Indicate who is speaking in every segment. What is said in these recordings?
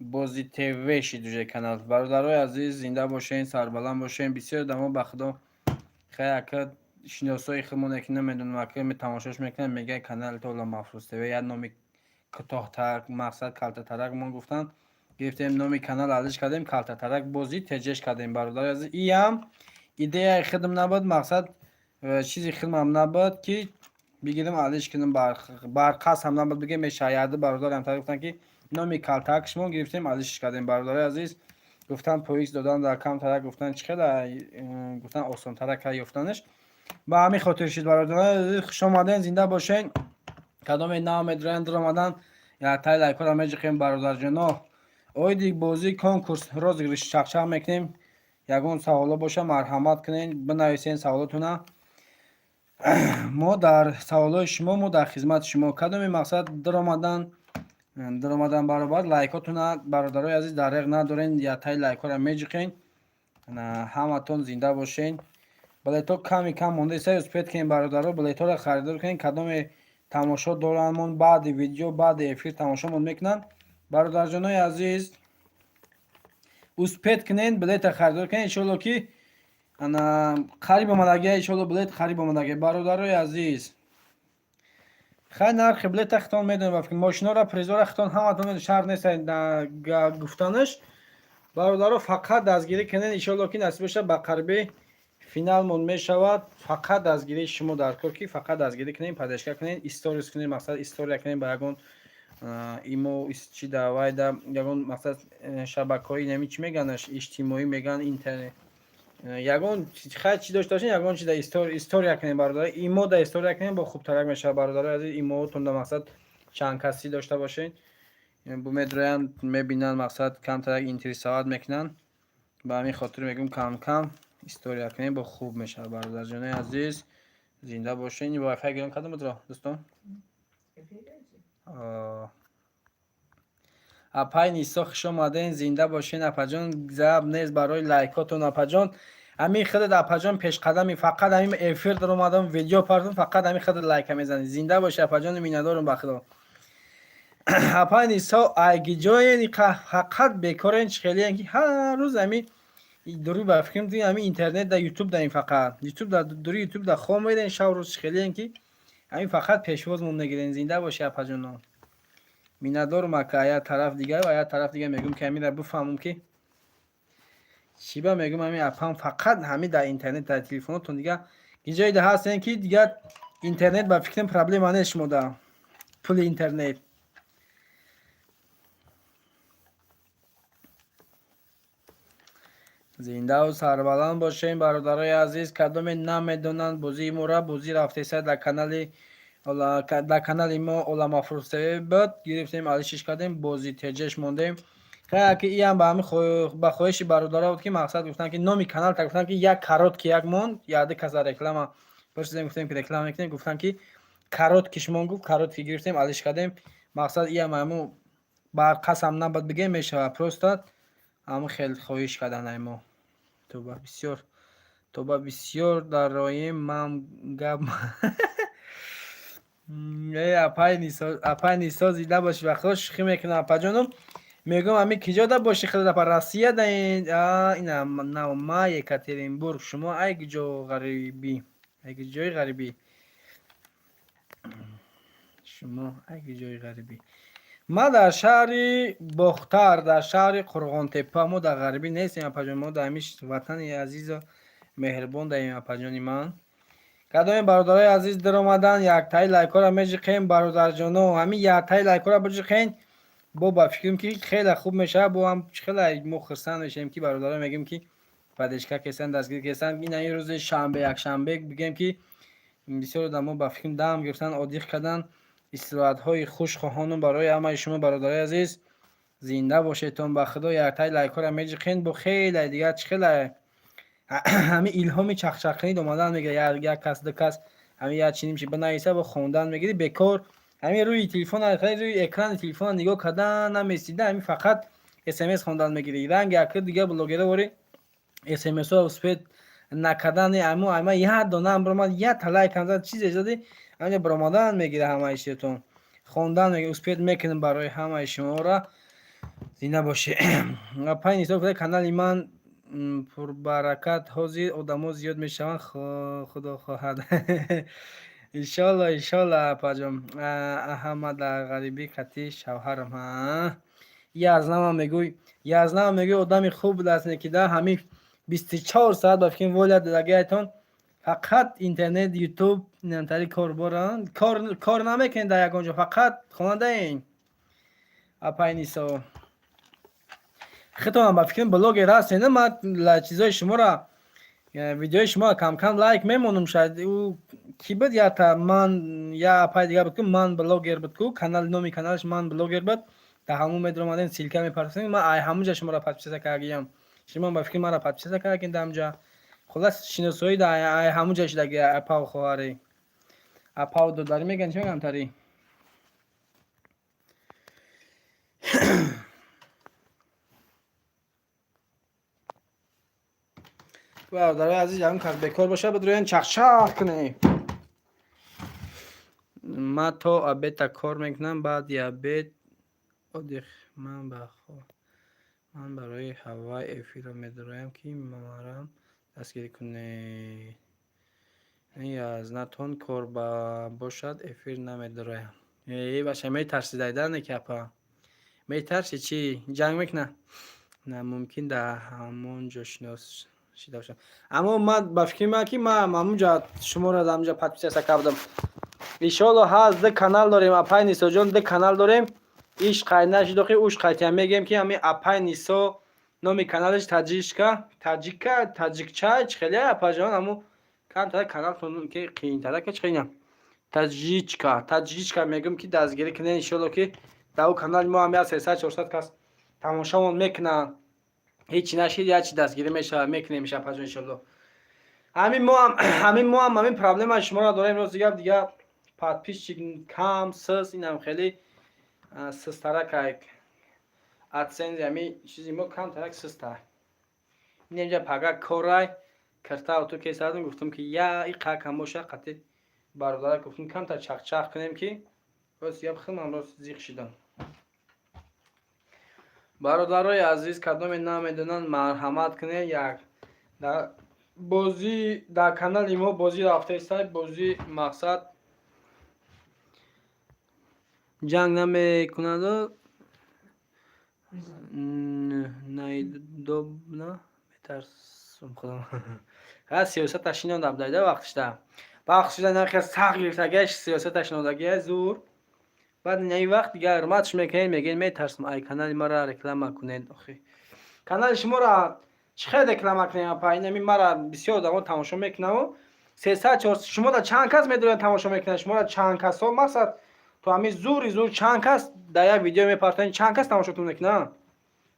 Speaker 1: بازی تیوی شیدوژه کانال برادرای عزیز زنده باشین سربلند باشین بسیار دمو بخدا خیلی اکد شناسای خمونه که نمیدونم اکد می تماشاش میکنن میگه کانال تولا مفروض تیوی یا نامی کوتاه ترک مقصد کالتا ترک ما گفتن گرفتیم نامی کانال ازش کردیم کالتا ترک بازی تجش کردیم برادرای عزیز ای هم ایده خدم نبود مقصد چیزی خدمم نبود که بگیرم ازش کنم برقص هم نبود بگم شاید برادر هم گفتن که نامی کالتاک شما گرفتیم ازش کردیم برادرای عزیز گفتن پولیس دادن در کم ترک گفتن چقدر گفتن آسان ترک یافتنش با همین خاطر شد برادران خوش آمدین زنده باشین کدام نام درند رمضان یا تای لایک را میجیم برادر جنا اویدی بازی کنکورس розыгрыш چخچخ میکنیم یگون سوالا باشه مرحمت کنین بنویسین سوالاتونه ما در سوالای شما ما در خدمت شما کدام مقصد در رمضان برابر لایکاتون برادرای عزیز دریغ ندارین یا تای لایک را میجیم همتون زنده باشین بلیتو کمی کم مونده سه پید کنین برادرها بلیتو را خریدار کنین کدام تماشا دارنمون بعد ویدیو بعد افیر تماشامون میکنن برادر جانای عزیز پید کنین بلیت خریدار کنین انشالله که خریب آمدگی انشالله بلیت خریب آمدگی برادرای عزیز خیلی نرخ بلیت اختان میدونم ماشینا را پریزور اختان همتون شهر نیست گفتنش برادرها فقط دستگیری کنین انشالله که نصیب بشه به قربی فینال مون میشود فقط دستگیری شما در کار کی فقط دستگیری کنین پدشکا کنین استوریز کنین مقصد استوریا کنین با یگون ایمو چی دعوای دا یگون مقصد شبکه‌ای نمی چی میگنش اجتماعی میگن اینترنت یگون خیلی چی داشته باشین یگون چی دا استوریا کنین برادر ایمو دا استوریا کنین با خوب ترک میشه برادر از ایمو تون دا مقصد چند کسی داشته باشین بو میدرن میبینن مقصد کم ترک اینترساوت میکنن با همین خاطر میگم کم کم استوریا کنیم با خوب میشه برادر جان عزیز زنده باشین وای فای گرم کدوم بدرا دوستان اپای نیسا خوش اومدین زنده باشین اپا جان زب نیست برای لایکاتون اپا جان همین خود اپا جان پیش قدمی فقط همین افیر در اومدم ویدیو پردون فقط همین خود لایک میزنید زنده باشه اپا جان میندارم بخدا اپای نیسا اگه جای فقط بیکارن خیلی که هر روز همین دوری با فکرم توی همین اینترنت در یوتیوب در این فقط یوتیوب در دوری یوتیوب در خواه میدن شب روز خیلی که همین فقط پیشواز مون نگیرین زنده باشه اپا جان میندارم که یا طرف دیگه و یا طرف دیگه میگم که همین را بفهمم که چی با میگم همین اپام فقط همین در اینترنت در تلفنتون دیگه اینجایی ده هستن که دیگه اینترنت با فکرم پرابلم انش مودا پول اینترنت زنده و سربلند باشین برادرای عزیز کدام نمیدونن بازی ما را بازی رفته سر در کانال ما علما فروسته بود گرفتیم ازش کردیم بازی تجش موندیم خیلی که این هم به همین با خواهش برادرها بود که مقصد گفتن که نامی کانال تا گفتن که یک کاروت که یک موند یاد کسا رکلام پرسیدیم گفتیم که رکلام میکنیم گفتن که کاروت کشمون گفت کاروت که گرفتیم ازش کردیم مقصد این هم همون بر قسم نبود بگیم میشه پروستات همون خیلی خواهش کردن ما توبه بسیار در رای من گم اپای نیسا زیده باشی و خوش خیلی میکنم اپا جانم میگم همین کجا دا باشی خیلی دا پر روسیه دا این ما یکاترینبورگ شما ای جای غریبی شما ای جای غریبی ما در شهر بختر در شهر قرغان تپه ما در غربی نیستیم اپا جان ما در همیش وطن عزیز و مهربان داریم اپا جان من کدام برادرای عزیز در اومدن یک تای لایک را میجیم برادر جانو همین یک تای لایک را بجیم با فکرم که خیلی خوب میشه با هم خیلی مخرسان میشیم که برادرها میگیم که پدشکا کسان دستگیر کسان این روز شنبه یک شنبه بگیم که بسیار دما با فکرم دم گرفتن عادی کردن استراحت های خوش خواهانم برای همه شما برادرای عزیز زنده باشیتون با خدا یک تای لایک را میجیم با خیلی دیگه خیلی همین الهامی چخچخنی اومدن میگه یک کس دو کس همین یا چی نمیشه بنویسه با خوندن میگیری بیکار همین روی تلفن روی اکران تلفن نگاه کردن نمیسیده همین فقط اس ام اس خوندن میگیری رنگ یک دیگه بلوگره وری اس ام اس ها اسپید نکردن اما یه دونه برام یه طلای کنزد چیز اجازه همین برامدن میگیره همه اشتون خوندن میگه اسپید میکنم برای همه شما را زنده باشه. پای نیسا گفته کانال من پربرکت حاضر آدم‌ها زیاد میشوند خدا خواهد. انشالله انشالله پاجام. احمد غریبی کتی شوهرم ها. یازنامه میگوی آدم خوب است که در همین 24 ساعت با فکر ولید دگیتون فقط اینترنت یوتیوب نمتری کار بران کار نمیکنین در یک اونجا فقط خواننده این اپای نیسا خطا هم با فکر بلوگ راست نه ما چیزای شما را ویدیوی شما کم کم لایک میمونم شاید او کی بود یا تا من یا اپای دیگه بود که من بلوگر بود که کانال نومی کانالش من بلوگر بود تا همون میدرمادن سیلکه میپرسیم ما همونجا شما را پادپیس کردیم شما با فکر ما را پادپیس کردین دامجا خلاص شناسایی در همونجا شده که اپا خواره اپا دو داری میگن چه میگم تاری برادرای عزیز هم کار بکار باشه بدروین چخچخ کنه ما تا ابد کار میکنم بعد یا ابد من من برای هوای افیر رو میدرویم که مامارم دستگیری کنه یا از نتون کار باشد افیر نمیدرویم ای باشه میترسی دیدن که اپا میترسی چی جنگ میکنه نه ممکن در همون جشناس شده باشم اما من با فکر ما که ما همونجا شما را در همونجا پادپیس کردم ایشالا هست ده کانال داریم اپای نیسا جان ده کانال داریم ایش قایناش داخل اوش قاطی میگیم که همین اپای نیسا نامی کانالش تاجیکچا خیلی اپا جان اما کم تا کانال تون که قین تا که چخینم تاجیکچا میگم که دستگیری کنه ایشالا که در کانال ما هم 300 400 کس تماشا میکنن هیچ نشید یا چی دستگیری میشه میکنه میشه پس ان شاء الله همین ما هم همین پرابلم شما را داریم روز دیگه پادپیس کم سس اینم خیلی سس ترک ادسنس همین چیزی ما کم ترک سس تر اینجا پگا کورای کرتا تو که سادم گفتم که یا این کم باشه قطعی برادر گفتم کم تا چخ کنیم که بس یا بخم امروز زیغ شدن برادرای عزیز کدام نمیدونن مرحمت کنه یک در بازی در کانال ما بازی رفته است بازی مقصد جنگ نمیکند نه دو نه میترسم خودم ها سیاست تشینم دم دایده وقتش ده وقتش ده نه خیلی سخت گرفتگیش سیاست تشینودگی زور بعد این وقت دیگه ارماتش میگین میترسم ای کانال ما را رکلام کنید آخه کانال شما را چقدر رکلام کنیم پایین می مرا بسیار دما تماشا میکنم 300 400 شما را چند کس میدونن تماشا میکنن شما را چند کس ها مقصد تو همین زور چند کس در یک ویدیو میپرتن چند کس تماشاتون میکنن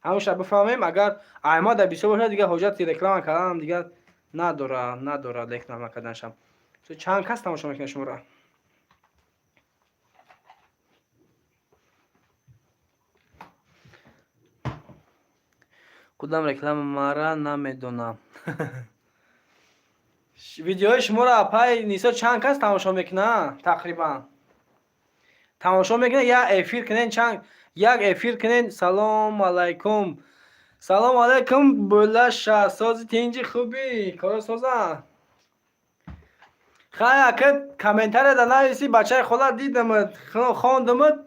Speaker 1: همونش بفهمیم اگر ایما در بسیار باشه دیگه حاجت رکلام کردن دیگه نداره رکلام کردنشم چند کس تماشا میکنن شما را کدام رکلام مرا نمیدونم ویدیوهای شما را پای نیسا چند کس تماشا میکنن تقریبا تماشا میکنن یا افیر کنین چند یک افیر کنین سلام علیکم بلش سازی تینجی خوبی کارا سازن خیلی اکد کامنتر در نویسی بچه خدا دیدم خواندم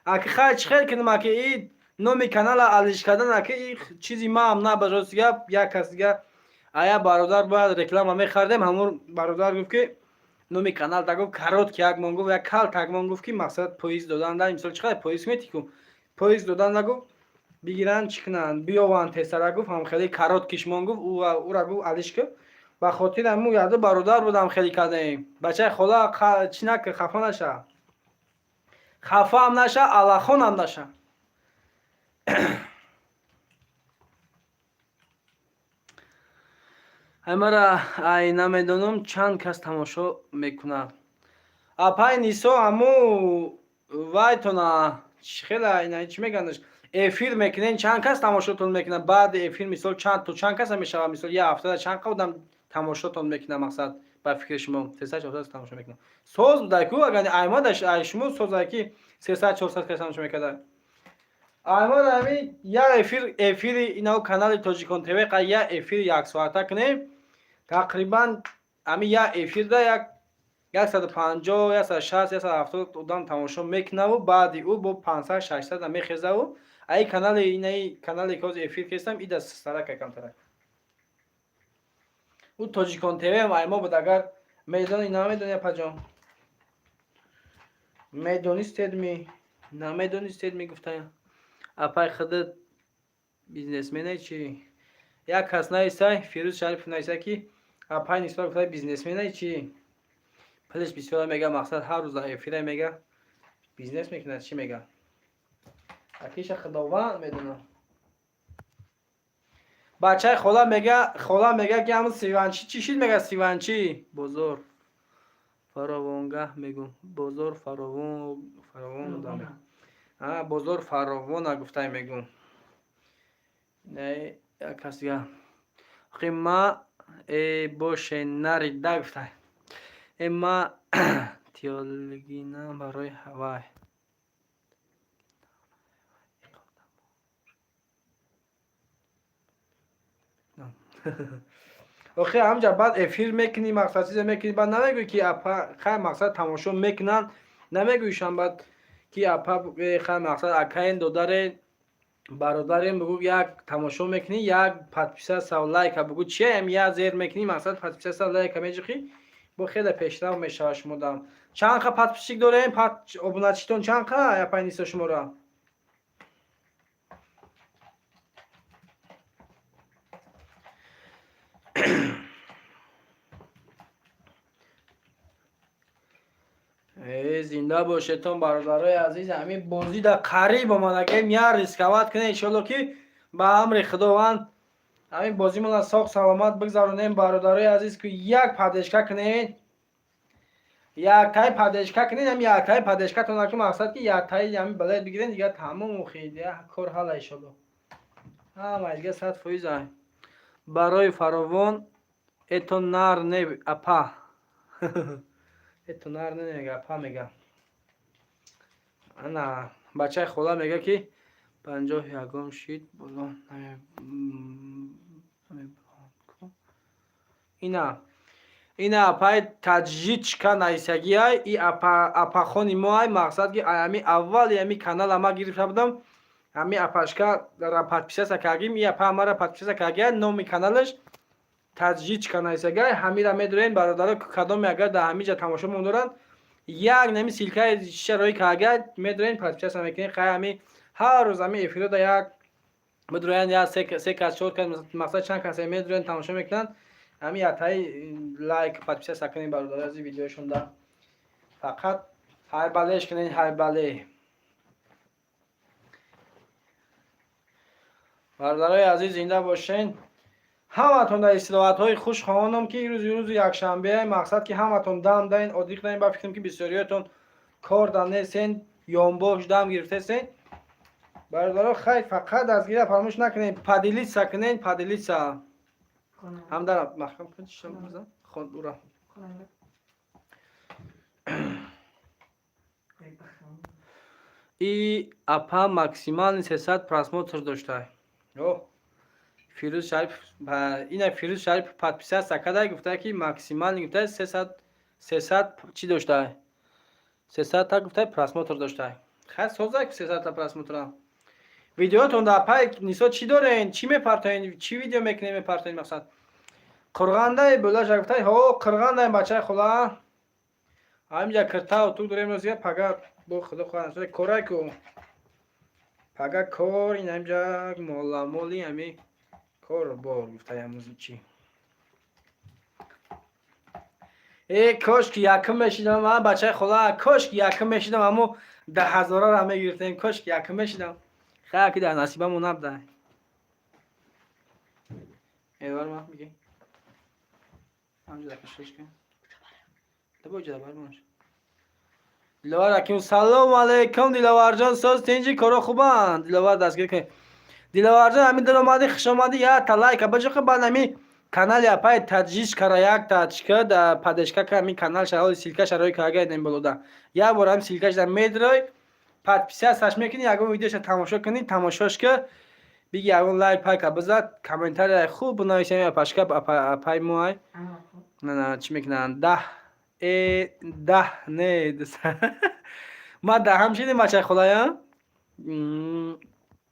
Speaker 1: اکه خیلی چخیر کنم اکه این نومی کانال علیش کردن اکه این چیزی ما هم نه بجاست گپ یک کس دیگه آیا برادر باید رکلام هم میخردیم همون برادر گفت که نومی کانال تا گفت کاروت که یک من گفت یک کال تک من گفت که مقصد پویز دادن در مثال چقدر پویز میتی کن پویز دادن نگفت بگیرن چکنن بیاوان تسر گفت هم خیلی کاروت کش من گفت او را گفت علیش که با خاطر همون یاد برادر بودم خیلی کردیم بچه خدا چی نکه خفا نشه خفا هم نشه الاخون هم نشه همه ای نمیدونم چند کس تماشا میکنه اپای نیسو همو وایتونا خیلی اینا چی میگنش افیر میکنین چند کس تماشاتون میکنه بعد افیر مثال چند کس میشه مثال یه هفته چند قدم تماشاتون میکنه مقصد با فکر شما 300 400 تماشا میکنه سوز بوده کو اگر ایما داش شما سوزا کی 300 400 کس تماشا میکنه Ayman hami ya efir ina kanali Tojikon TV qa ya efir 1 soata kune тақрибан ами як эфирда як 150 160 170 одам тамошо мекунаву баъди ӯ бо 500 600 мехезаву аи канали инаи канале ки ҳозир эфир кестам ида сарак камтара ӯ Тоҷикон ТВ аймо буд агар медони намедони апаҷон медонистедми намедонистедми гуфтая апай худат бизнесменай чи як кас наистай Фирӯз Шарипов наистай ки апай нисбат гуфтая бизнесменай чи пулиш бисёр мега мақсад ҳар рӯз дар эфира мега бизнес мекунад чи мега акиша худованд медонам бачаи хола мега ки ҳамн сиванчи чӣ шид мега сиванчи бозор фаровонгоҳ мегӯ бозор фаровон дам бозор фаровона гуфтай мегӯ не як кас дигар қима боше нарида гуфтай эма тиологина барои ҳавай охи ҳамҷа баъд эфир мекунӣ мақсад чизе мекунӣ баъд намегӯӣ ки апа хай мақсад тамошо мекунанд намегӯишам баъд ки апа хай мақсад акаен додарен бародарем бугӯ як тамошо мекунӣ як подписатсия лайка бугӯ чиям я зер мекунӣ мақсад подписатсия лайка меҷиқӣ бо хеле пешрав мешава шумодам чанқа подписчик дорем обуначитон чанқа япай ниста шумора зинда бошедтон бародарои азиз ҳамин бозӣ да қариб омадагем я рисковат кунем иншоалло ки ба амри худованд ҳамин бозимона сох саломат бигзаронем бародарои азиз ки як падешка кунед яктай падешка кунед ҳам яктай падешкатон ки мақсад ки яктай ҳамин билет бигирен дигар тамом ухид кор ҳалла иншоалло ҳама дигар 100% барои фаровон это нар не апа это нар не мега апа мега ана бачаи хола мега ки 51 шид боло ина апай таҷичка наисагиай и апахони моай мақсад ки ами аввали ами канал ама гирифта будам ами апашка подписатсия кардим и апа амара подписатсия кардия номи каналаш таҷичка наисагиай ҳамира медорен бародаро кадоме агар дар ҳамиҷа тамошо моноранд як нами силкаи шишарои кардия медорен подписатсия мекунед хай ами ҳар рӯз ами эфирода як медорен я се кас 4 кас мақсад чанд касе медорен тамошо мекунанд ами ятай лайк подписатсия кунед бародаро ази видеошонда фақат ҳайбалеш кунед ҳайбале бародарои азиз зинда бошед ҳаматон дар истироҳатҳои хуш хоҳонам ки рӯзи якшанбе мақсад ки ҳаматон дам даен оддӣ кунед ба фикрам ки бисёриётон кор данесен ёнбош дам гирифтесен бародаро хай фақат аз гира фаромӯш накунед падилиса кунед падилиса ҳамдар маҳкам кунед шамза хондура и апа максимални 300 просмотр доштаи Фирӯз Шарипов ина Фирӯз Шарипов подписатсия карда гуфта ки максимални гуфта 300 чӣ доштаи 300 та гуфта просмотр доштаи хай соза ки 300 та просмотра видеотон дар пай нисо чӣ дорен чӣ мепартоен чӣ видео мекунед мепартоен мақсад қурғандаи булаша гуфта ҳо қурғандаи бачаи хула ҳамҷа киртау ту дорем розия пага бо худо хоҳад корай ку пага кор ин ҳамҷа моламоли ами кор бор гуфтаям чӣ кошки якм мешидам ман бачаи хола кошки якм мешидам аммо 10,000 мегирифтем кошки якм мешидам хай ки дар насибамон набуда эвар ма миги ҳамҷа дакашш кун табоҷа бармаш диловар аким салому алайкум диловарҷон соз тинҷи коро хубанд диловар дастгир кун диловарҷон ҳамин даромади хушомади як та лайка баҷоқа баъд ҳамин канали апай таҷичкара як таҷка да падешка ка ҳамин канал шарои силка шарои кага идем болода як бор ҳам силка шида медрой подписаться میکنی، یگان ویدیوش تماشا کنی، تماشاش که بگی یگان لایک پایک بزد، کامنتر خوب بنویسیم پاشکا پای موهای نه چی میکنن 10 نه ما 10 هم شدیم بچه خدایا.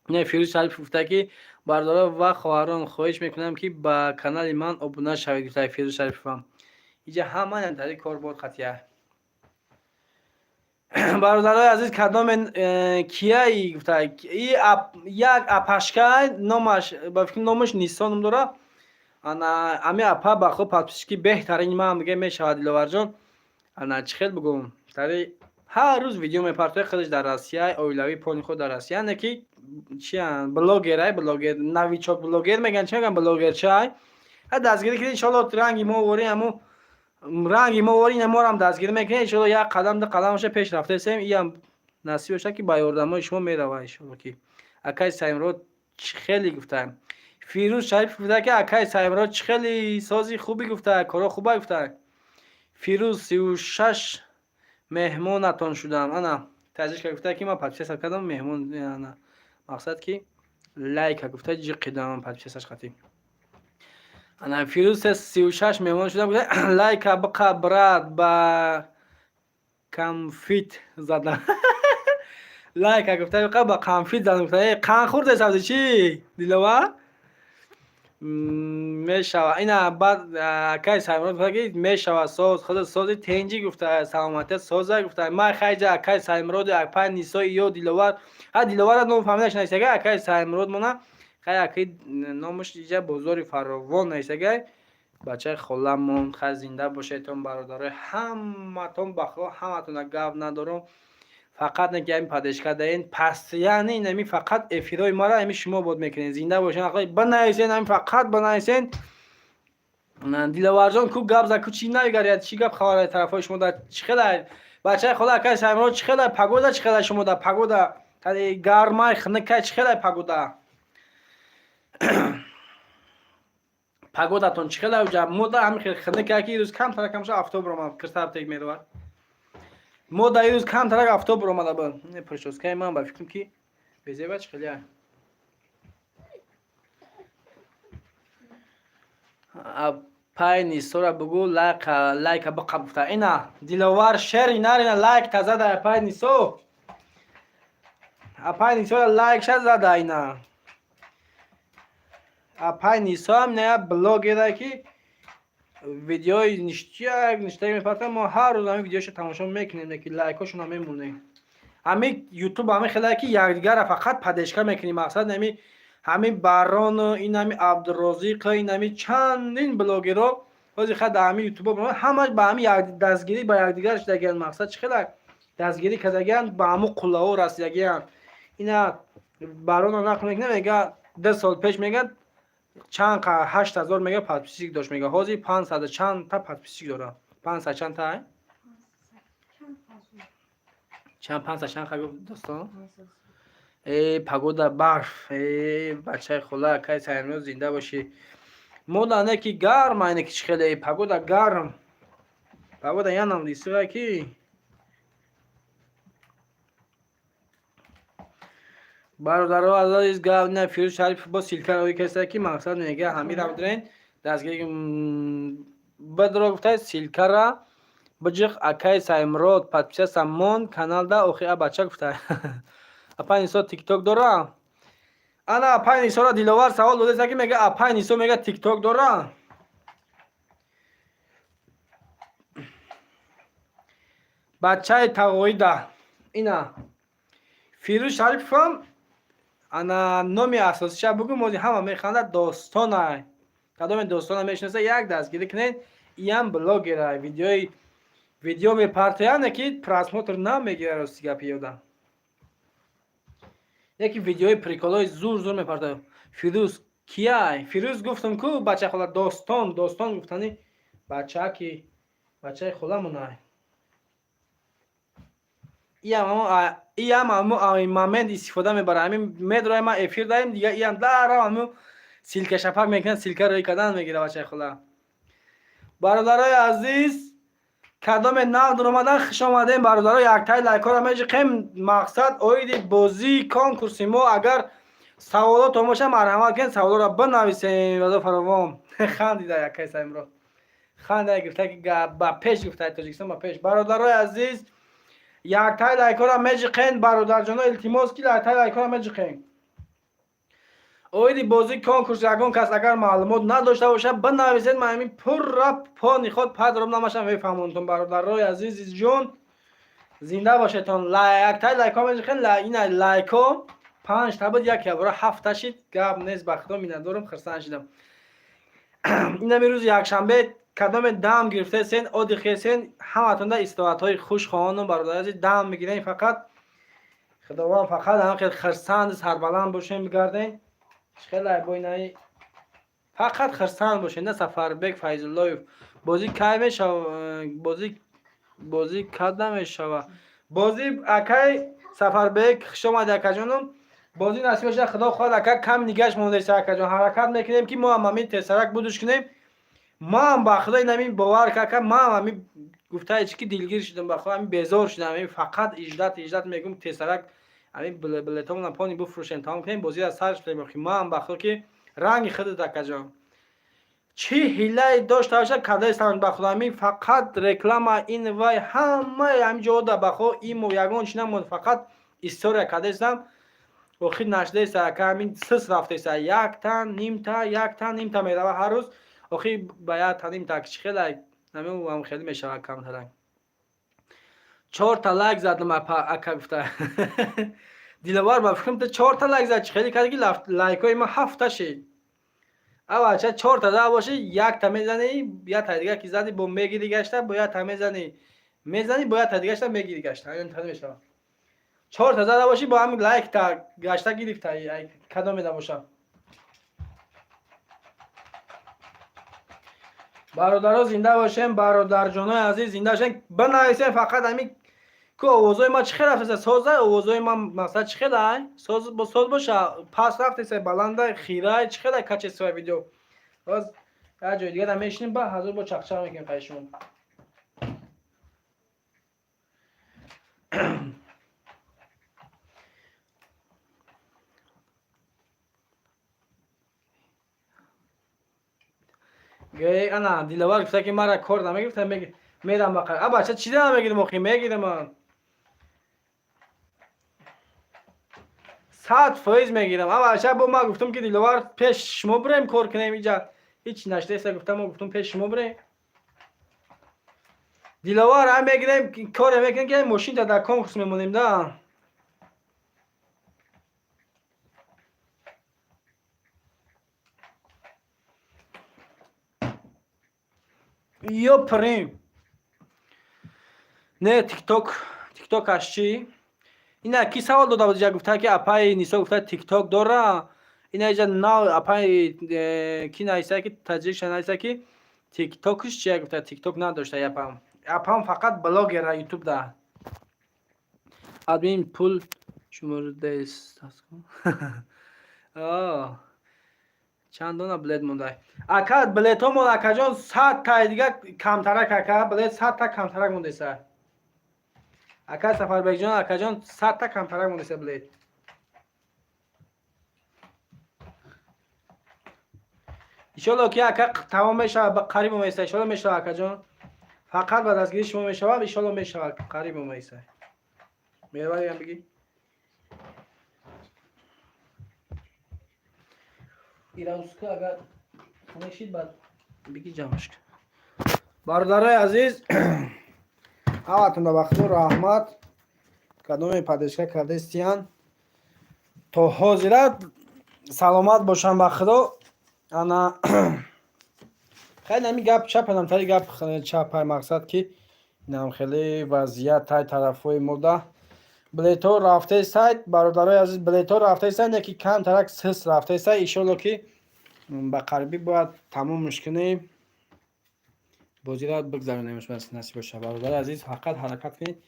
Speaker 1: نه فیروز شریف گفته که برادران و خواهران خواهش میکنم که با کانال من ابونه شوید. گفته فیروز شریفم اینجا همه در کار بود خطیه. برادرای عزیز کدام کیایی گفته یک اپاشکای نامش با فکر نامش نیسان داره. انا امی اپا با خود پادپیشکی بهترین من میگه میشود دلوار جان. انا چی خیلی بگم تری هر روز ویدیو میپرتوی خودش در آسیا اویلاوی پونی خود در آسیا نکی چی ان بلاگر نویچوک بلاگر میگن چه میگن بلاگر چای ها دستگیری کردین ان شاء الله رنگی ما ورین همو رنگی ما ورین ما هم دستگیری میکنین ان شاء الله یک قدم به قدمش پیش رفته سیم این نصیب بشه که با یاردمای شما میره ان شاء الله که اکای سایمرو خیلی گفتم فیروز شریف گفته که اکای سایمرو خیلی سازی خوبی گفته کارا خوبه گفته. فیروز 36 مهمونتون شدم. انا تاجیش گفته که ما پادپیس کردم مهمون انا مقصد که لایک گفته جی قدم پادپیسش خاطی. انا فیروز 36 مهمون شدم گفته لایک بقى براد با کم فیت زدم. لایک گفته بقى با کم فیت زدم گفته قان خورده سبزی چی دلوا میشوه اینا بعد کای سایمرود گفته میشوه ساز خود ساز تنجی گفته سلامت ساز گفته ما خیجا کای سایمرود اپا نیسای یا دیلوار ها دیلوار نو فهمیدش نیستگه کای سایمرود مونه خیلی اکی نامش دیجا بزرگ فراوان نیستگه. بچه خلمون خیلی زنده باشیتون برادره همتون بخوا همتون گاو ندارم فقط نگه این پادشکا دارین پس یعنی نمی فقط افیدای ما را همی شما بود میکنین زنده باشین آقای بنایسین همی فقط بنایسین دیلوار جان کو گاب زکو چی نمیگرید چی گاب خواره طرفای شما در چخله بچه خدا که سایمرو چخله پگودا چخله شما در پگودا کلی گرمای خنکه چخله پگودا پگودا تون چخله وجا مودا همین خنکه کی روز کم تر کمش افتاب رو ما کرتاب تک میدوار مودا روز کم تر افتاب رو ما دبن نه پرشوس که من با فکرم کی بزه بچ خیلی پای نیسورا بگو لایک بقى بفتا اینا دیلوار شری نارین لایک تازه در پای نیسو پای نیسورا لایک شد زده اینا پای نیسو هم نه بلوگی ده که ویدیوی نشته میپرتم ما هر روز همین ویدیوش تماشا میکنیم که لایکاشون هم میمونه همین یوتیوب همین خیلی که یکدیگر فقط پدشکا میکنیم مقصد نمی همین باران و این همین عبدالرزاق این همین چندین بلاگرها واسه خود همین یوتیوب همش با همین دستگیری با یکدیگرش دگن مقصد چه خیلی دستگیری کردگن با همو قله‌ها رسیدگن اینا باران نقل میکنه میگه 10 سال پیش میگه چند 8000 میگه پادپیسیک داشت میگه حاضر 500 چند تا پادپیسیک داره 500 چند تا چند 500 چند خبر دوستان ای پگودا برف ای بچه خدا که سایمرو زنده باشی مودا نه کی گرم اینه کی خیلی پگودا گرم پگودا یانم دیسه کی برادرها عزیز گاو نه فیروز شریف با سیلکر اوی کسی کی مقصد میگه همین رو درین دستگیری بدرو گفته سیلکر را بجق اکای سایمرود پادپیس سامون کانال دا اوخی بچه گفته اپا نیسو تیک توک داره انا اپا نیسو را دیلوار سوال داده که میگه اپا نیسو میگه تیک توک داره بچه تقویده اینا فیروز شریف هم انا نومی اساسی شب بگو موزی همه میخوانده داستانه کدام داستانه میشناسه یک دستگیری کنین این بلاگره ویدیو میپرتیانه که پراسموتر نمیگیره راستیگه پیاده یکی ویدیوی پریکولای زور میپرده فیروز کیای فیروز گفتم کو بچه خدا داستان گفتنی بچه کی بچه خدا مونه ای هم مومنت استفاده میبره همین میدرای ما افیر داریم دیگه ای هم در همون سیلک شپک میکنن سیلک روی کدن میگیره بچه خدا برادرای عزیز کدام نقد اومدن خوش آمدین برادرها. یک تای لایک ها را میجیم. مقصد اوید بازی کنکورسی ما. اگر سوالات باشه مرحمت کن سوالات را بنویسین. واسه فراوان خندیده یک کیسه امروز خنده گرفته که با پیش گفته تاجیکستان با پیش. برادرای عزیز یک تای لایک ها را میجیم. برادر جانا التماس کی یک تای لایک ها را میجیم. اویدی بازی کنکورس یگان کس اگر معلومات نداشته باشه بنویسید. من همین پر رپ پا نیخواد پدرم نماشم میفهمونتون برادرای عزیز جون. زنده باشتون. یک تای لایک ها میجخین. این لایک ها 5 تا بود یکی برای 7 تا شید گپ نیست. بخدا میندارم خرسان شدم. این روز یک شنبه کدام دم گرفته سین ادی خیسین همتون در استراحت های خوش خواهانم برادر عزیز دم میگیرین. فقط خداوند فقط هم خرسند سربلند باشین بگردین. خیلی بوینایی فقط خرسان باشه. نه سفربک فیض الله بازی کی میشه. بازی کدام میشه. بازی اکای سفربک خوش اومد اکا جانم. بازی نصیب شه خدا خواهد اکا کم نگاش مونده شه اکا جان. حرکت میکنیم که ما هم همین تسرک بودش کنیم. ما هم با خدای نمین باور که اکا ما هم همین گفته چی که دلگیر شدم بخواه همین بیزار شدم. همین فقط اجدت میگم تسرک همین بلیتامون پانی بفروشین تمام کنیم بازی از سرش بخویم. ما هم بخواه که رنگ خودت اکا جان چی هیله داشته باشه کدای سران بخدا. همین فقط رکلام این وای همه همین جا دا بخو این و یگان چی نمود. فقط استوریا کدای سم و خیلی نشده سر که همین سس رفته سر یک تا نیم تا میره هر روز و خیلی باید تا نیم تا کچی خیلی همین هم خیلی میشه کم ترنگ 4 تا لایک زدم اکا گفته دیلوار با فکرم تا 4 تا لایک زد خیلی کردی لایک های ما 7 تا شید. اول چه 4 تا زده باشه یک تا میزنی یا تا دیگه کی زدی با میگیری گشته باید تا میزنی باید تا دیگه گشته میگیری گشته همین تا میشه 4 تا زده باشی با همین لایک تا گشته گرفته کدام میده باشه. برادرها زنده باشین. برادر جانای عزیز زنده باشین. بنویسین فقط همین کو آوازای ما چه خیلی رفته سازه آوازای ما مثلا چه خیلی ساز با ساز باشه پس رفته بلنده خیره چه خیلی کچ سوی ویدیو باز یه جای دیگه میشینیم با حضور با چخچه میکنیم قیشون. گه انا دیلوار گفته که مرا کار نمیگفته میدم بقیه بچه چیزی نمیگیرم موقعی میگیرم من 100% میگیرم. بچه با ما گفتم که دیلوار پیش شما بریم کار کنیم اینجا هیچ نشته است. گفتم پیش شما بریم دیلوار هم میگیریم کار میکنیم که ماشین تا در کنکورس میمونیم دا یا پریم نه تیک توک اش چی اینا کی سوال داده بود گفته که اپای نیسا گفته تیک توک داره. اینا اینجا نو اپای کی نایسته که تجربه نایسته که تیک توکش چیه گفته تیک توک نداشته اپام فقط بلاگر یوتیوب ده ادمین پول شماره دست چند دونه بلد مونده اکا بلد ها مونده اکا جان 100 تا دیگه کمترک اکا بلد 100 تا کمترک مونده سر اکا سفربک جان اکا جان 100 تا کمترک مونده سر بلد ایشالله که اکا تمام میشه قریب میشه ایشالله میشه اکا جان فقط بعد از گیری شما میشه ایشالله میشه قریب میشه مهربانی هم بگی ایرانوس که اگر نشید بعد بگی جمعش کن. برادرای عزیز همتون در بخت و رحمت کدوم پدشکه کرده استیان تا حاضرت سلامت باشم به خدا. انا خیلی نمی گپ چپنم تایی گپ چپ مقصد که نم خیلی وضعیت تای طرفوی مده بلیتو رفته سایت برادرای عزیز بلیتو رفته سایت یکی کم ترک سس رفته سایت ایشالله که به قربی باید تمومش کنیم بازی را بگذارونیمش بس نصیب باشه. برادر عزیز فقط حرکت کنید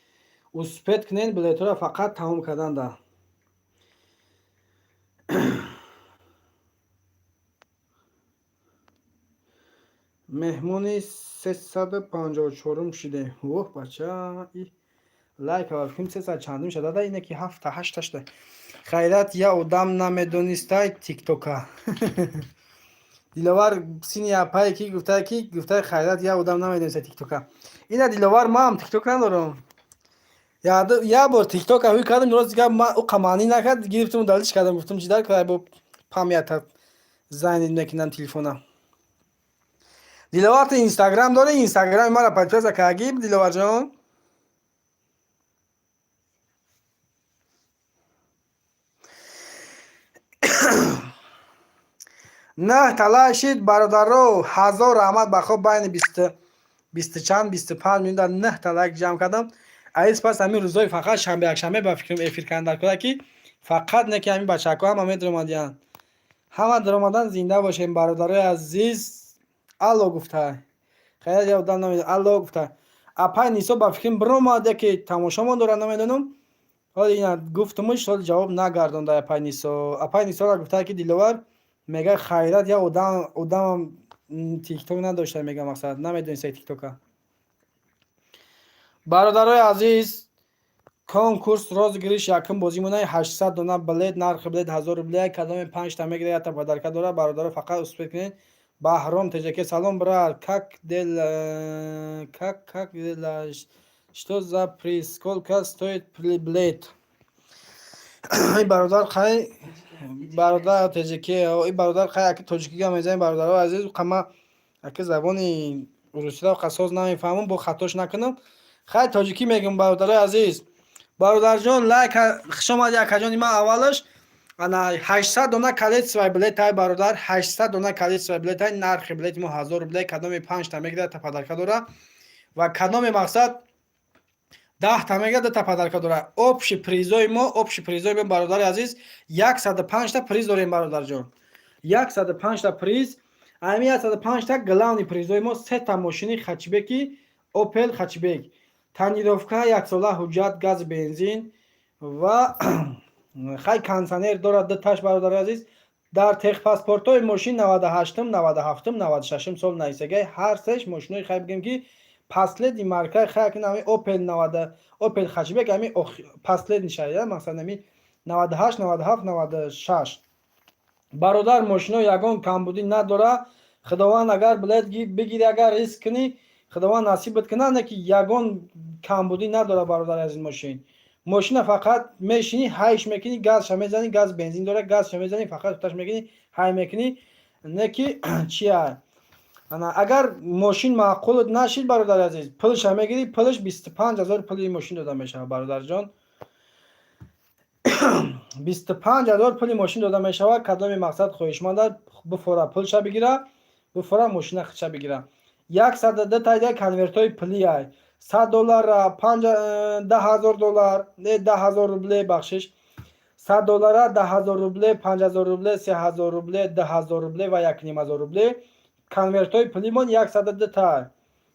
Speaker 1: اسپت کنین بلیتو را فقط تموم کردن ده مهمونی
Speaker 2: 354 شده. اوه بچه ای лайк ва филм 300 чандум шуда да ине ки 7 8 шуда. Хайрат я одам намедонистай тиктока. Диловар сини апай ки гуфта хайрат я одам намедонистай тиктока. Ина диловар мам тикток надорам. Я бор тикток ҳуй кардам роз дигар ма о қамани накард гирифтум далиш кардам гуфтум чидар кай бо памята зайнид мекинам телефона. Диловар то инстаграм дори инстаграм мара подписка каги диловар ҷон. نه تلاشید برادرو 1000 رحمت بخواب بین 20 چند 25 میلیون در نه تلاک جمع کردم. ایس پس همین روزای فقط شنبه یک شنبه با فکرم افیر کردن در که فقط نه که همین بچه‌ها هم همه درآمدیان. همه درآمدن زنده باشین برادرای عزیز. الله گفته. خیلی یادم نمیاد الله گفته. اپای نیسو با فکرم برآمده که تماشامون دارن نمیدونم. حالا اینا گفتمش حالا جواب نگردونده اپای نیسو را گفته که دیلوار میگه خیرات یا آدم تیک توک نداشته میگه مقصد نمیدونی سه تیک توکه. برادرای عزیز کنکورس розыгрыш яким бозӣ муна 800 дона билет нархи билет 1000 рубля кадоми 5 та мегирад та подарка дора бародаро фақат успех кунед. Баҳром теҷаке салом брат как дела что за приз сколько стоит билет. ای برادر خیلی برادر تجیکی ای برادر خیلی اگه تاجیکی هم میزنیم برادرها عزیز قما اگه زبانی روسی را قصاص نمیفهمم با خطاش نکنم خیلی تاجیکی میگم برادرای عزیز. برادر جان لایک شما یک جان ما اولش انا 800 دونه کلیت سوای بلیت های برادر 800 دونه کلیت سوای بلیت های نرخ بلیت ما 1000 روبله کدام 5 تا میگیره تا پدرکا داره و کدام مقصد 10 تا میگه تا پدرکا داره. общий призой ما برادر عزیز 105 تا پریز داریم برادر جان. 105 تا پریز همین 105 تا главный призой ما 3 تا ماشین хачбеки Opel хачбек тонировка 1 сола ҳуҷҷат газ бензин و خیلی کانسانر دارد دو تاش برادر عزیز. در تخ پاسپورت‌های ماشین 98 97 96 سال نیستگی هر سهش ماشینای خیلی بگیم که پاسلد مارکای خیلی نامی اوپل 90 اوپل خچبک همی پاسلد نشایده مثلا نمی 98 97 96 برادر ماشینو یگان کمبودی نداره. خداوند اگر بلد بگیری اگر ریسک کنی خداوند نصیب کنه نه که یگان کمبودی نداره برادر از این ماشین فقط میشینی هایش میکنی گاز میزنی گاز بنزین داره گاز میزنی فقط تاش میکنی های میکنی نه که چیه اگر ماشین معقول نشید برادر عزیز پولش هم میگیری پولش 25000 پول ماشین داده میشه برادر جان. 25000 پول ماشین داده میشه کدام مقصد خواهشمند بفورا پولش بگیره بفورا ماشین خچ بگیره. 110 تا کنورتای پولی ای $100 $10000 نه 10000 روبله بخشش $100 10000 روبله 5000 روبله 3000 روبله 10000 روبله و 1500 روبله конвертои пулимон 110 та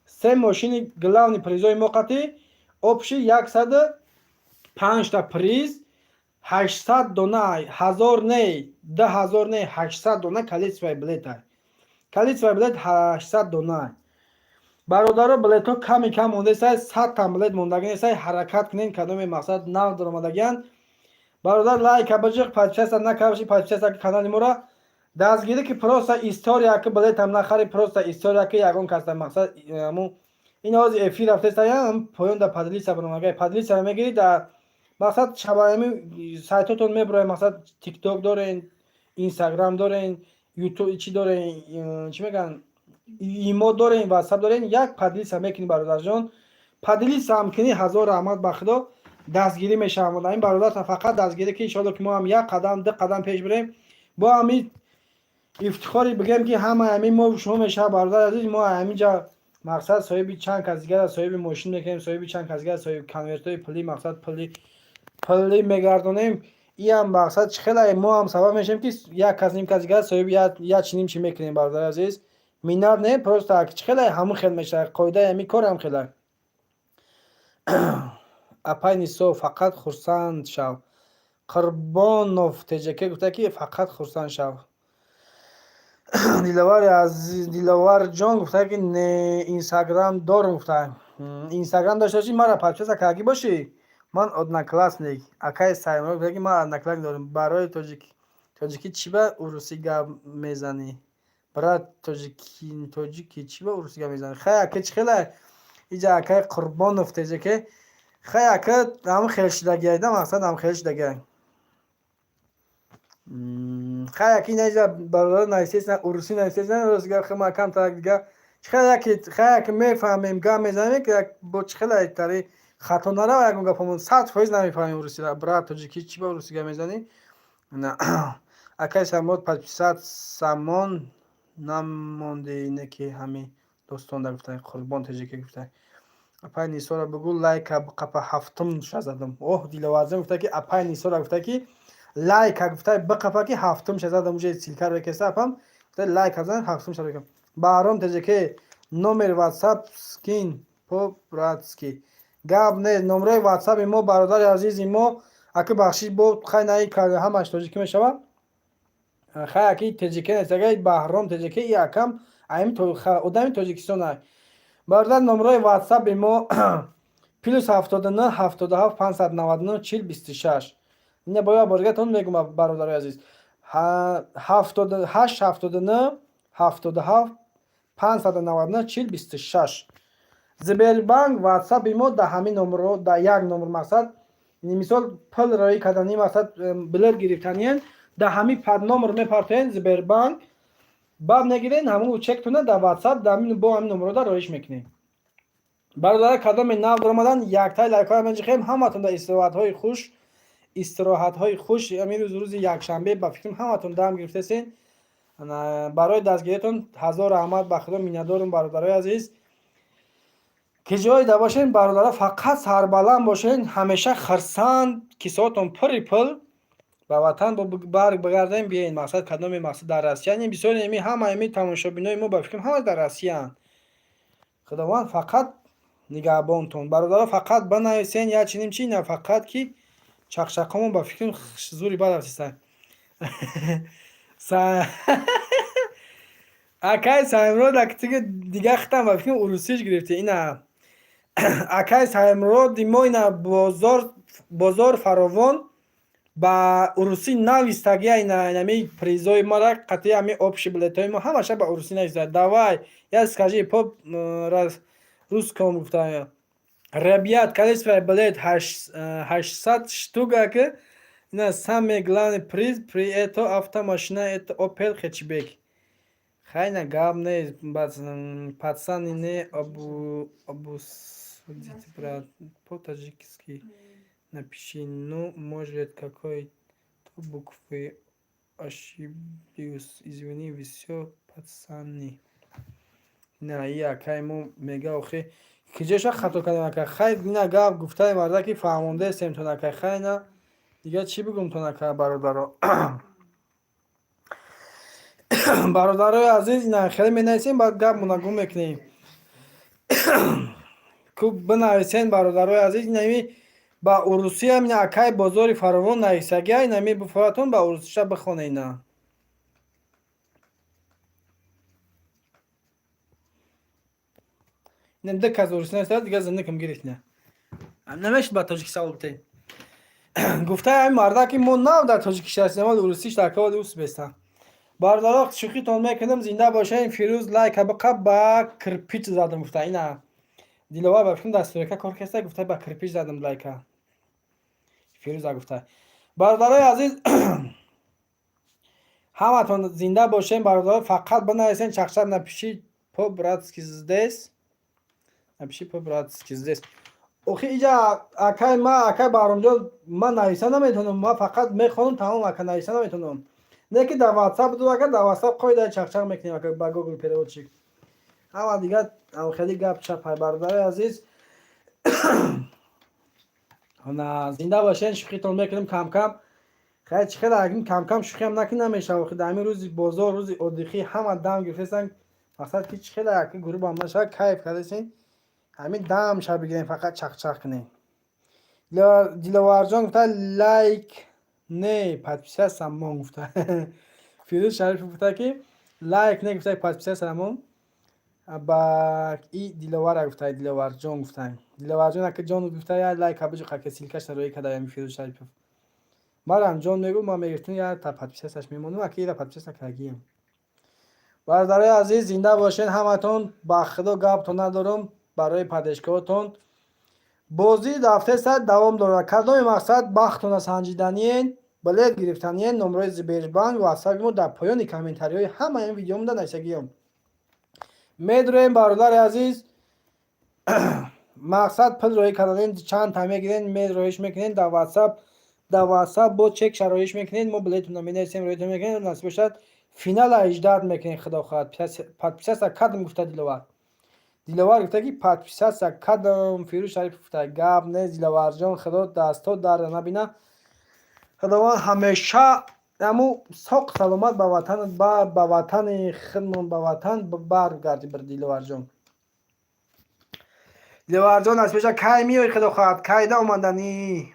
Speaker 2: се мошини главни призои моқати общий 105 та приз 800 дона 1000 не 10000 не 800 дона калитсвай билета калитсвай билет 800 дона. برادرها بلیط ها کمی کم مونده سای 100 تا بلیط موندگی سای حرکت کنین کدام مقصد نو درآمدگیان برادر لایک بجق پادکست نکردی پادکست کانال ما را دستگیری که پروسا استوریا که بلیط هم نخری پروسا استوریا که یگان کاستا مقصد مو این از افیر رفته سایم پایان در پادلی سبرمگای پادلی سر میگیری در مقصد شبایمی سایتاتون میبره مقصد تیک توک دارین اینستاگرام دارین یوتیوب چی دارین چی میگن ایمو دارین واتساپ دارین یک پادلیس هم میکنی برادر جان پادلیس هم کنی 1000 رحمت به خدا دستگیری میشه. این برادر فقط دستگیری که ان شاء الله که ما هم یک قدم دو قدم پیش بریم با همین افتخاری بگم که همین ما شما میشه برادر عزیز ما همینجا مقصد صاحب چند کسگر صاحب ماشین میکنیم صاحب چند کسگر صاحب کنورتای پلی مقصد پلی میگردونیم این هم مقصد خیلی ما هم سبب میشیم که یک کس نیم کسگر صاحب یا چنیم چی میکنیم برادر عزیز مینار نه پروستا که خیلی همون خیلی میشه قاعده همین کار هم خیلی اپای نیسو فقط خرسند شو قربانوف تجکه گفته که فقط خرسند شو دلوار عزیز دلوار جان گفته که نه اینستاگرام دارم گفته اینستاگرام داشته باشی مرا پادپیس اکاگی باشی من одноклассник акай саймро гуфта ки ман одноклассник дорам барои тоҷикӣ чӣ ба урусӣ гап мезанӣ брат тоҷики чӣ ба урусӣ гап мезанӣ хай ака чӣ хела иҷа акай қурбонов теҷаке хай ака ҳам хелшидаги айда мақсад ҳам хелшидаги хай аки наиҷа бародар нависесна урусӣ нависесна рӯзга хама кам так дига хай аки мефаҳмем гап мезанем ки бо чӣ хела тари хато нарава ягон гапамон 100% намефаҳмем урусиро брат тоҷикӣ чӣ ба урусӣ гап мезанӣ акай самод подписат самон намонде ине ки ҳамин достонда гуфта қурбон теҷаке гуфта апай нисора бугу лайка қапа ҳафтум ша задам оҳ диловарзан гуфта ки апай нисора гуфта ки лайка гуфта биқапа ки ҳафтум ша задам уже силкар бекеста апам гуфта лайка зан ҳафтум ша бекам баҳром теҷаке номер ватсап скин по братски гап не номраи ватсаби мо бародари азизи мо аки бахшиш бо хай наи ҳамаш тоҷикӣ мешава хай аки теҷике нестагаи баҳром теҷаке и акам одами тоҷикистон ай бародар номраи ватсаби мо плюс 79 77 599 40 26 ина боя боргатон мегум бародари азиз 879 77 599 40 26 Сбербанк ватсаби мо да ҳамин номро да як номр мақсад мисол пул роӣ кардани мақсад билет гирифтаниен да ҳамин пад номр мепартоен Сбербанк баб негирен ҳамун чектуна да ватсап да бо ҳамин номро да роиш мекунем бародари кадоми нав даромадан яктай лайкҳоя менҷихем ҳаматон да истироҳатҳои хуш ҳамин рӯзи якшанбе ба фикрам ҳаматон дам гирифтесен барои дастгиритон ҳазор раҳмат ба худо миннатдорум бародарои азиз ки ҷойда бошен бародаро фақат сарбаланд бошен ҳамеша харсанд кисоатон пури пул ба ватан баргардем биен мақсад кадоми мақсад дар Россия не бисёр еми ҳама еми тамошобинои мо ба фикрам ҳама дар Россиянд худованд фақат нигаҳбонтон бародаро фақат банависен я чиним чи на фақат ки чақчақамон ба фикрам зури бад афтистанд акай саймрод актиги дига хитам ба фикрам урусиш гирифти ина акай саймроди мо ина бозор фаровон ба урусӣ навистагия инами призои мара қатъи ами обши билетои мо ҳамаша ба урусӣ нависта давай я скажи по русском гуфта ребят количество билет 800 штук аки ина самый главный приз при это автомашина это Opel Hatchback хайна гап не пацаны не обусудите брат по-таджикски напиши ну может какой-то буквы ошиблюсь извини все пацаны на я кайму мега охи киҷоша хато кардем ака хай ина гап гуфтаи марда ки фаҳмондеестем тон ака хайна дига чӣ бигум тон ака бародаро бародарои азиз ина хеле менависем баъд гап мунагум мекунем куб бинависен бародарои азиз инами ба урусия ина акай бозори фаровон нависагия инами буфоратон ба урусиша бихонена инам дика аз урусӣ нависагия дига зиндагим гирифтина намешуд ба тоҷикӣ савол битем гуфтаи ҳамин марда ки мо нав дар тоҷикиша ҳастем вале урусиш дар каводи ус беста бародаро шӯхитон мекунам зинда бошем фирӯз лайка биқа ба кирпич задам гуфта ина диловар ба фикрам дастурка кор кеста гуфта ба кирпич задам лайка фирӯза гуфта бародарои азиз ҳаматон зинда бошем бародаро фақат бинависен чақчақ напиши по братски здесь напиши по братски здесь охи иҷа акай ма акай баҳромҷон ман нависа наметонам ма фақат мехонам тамом ака нависа наметонам не ки дар ватсап ду ака дар ватсап қоида чақчақ мекунем ака ба Google переводчик ҳама дига хеле гап чапай бародарои азиз зинда бошен шӯхитон мекунем камкам хай чӣ хела акин камкам шӯхиам накин намешава охи дар ҳамин рӯзи бозор рӯзи оддихӣ ҳама дам гирифтестанд мақсад ки чӣ хела аки гурӯҳ ба маша кайф кардесен ҳамин дам ша бигирем фақат чақчақ кунем диловарҷон гуфта лайк не подписаться мон гуфта фирӯз шарифов гуфта ки لایک نگفتای پادپیس سرمون با ای دیلوار گفتای دیلوار جون گفتای دیلوار جون که جون گفتای لایک کابج خاک سیلکش روی کدای می فیروز شریف مارم جون میگم ما میگفتیم یا تا پادپیسش میمونم اکی دا پادپیس کاگیم برادرای عزیز زنده باشین همتون با خدا گپتون ندارم برای پادشکاتون بازی دفعه صد دوام داره کدام مقصد بختون سنجیدنین بلد گرفتنین نمره زبیربان و حسابیمو در پایان کامنتاری های همه این ویدیو مونده نشگیم میدونیم برادر عزیز مقصد پل روی کردن چند تا میگیرین مید رویش میکنین در واتساپ با چک شرایش میکنین ما بلیتون رو مینویسیم رویتون میکنین نصیب شد فینال 18 میکنین خدا خواهد پادپیس کدام گفته دیلوار گفته که پادپیس کدام فیروز شریف گفته گاب نه دیلوار جان خدا دستو در نبینه خداوند همیشه امو ساق سلامت به وطن به وطن خدمون به وطن برگردی بر دیلوار جان دیلوار جان از پیش کی میای خدا خواهد کی دا اومدنی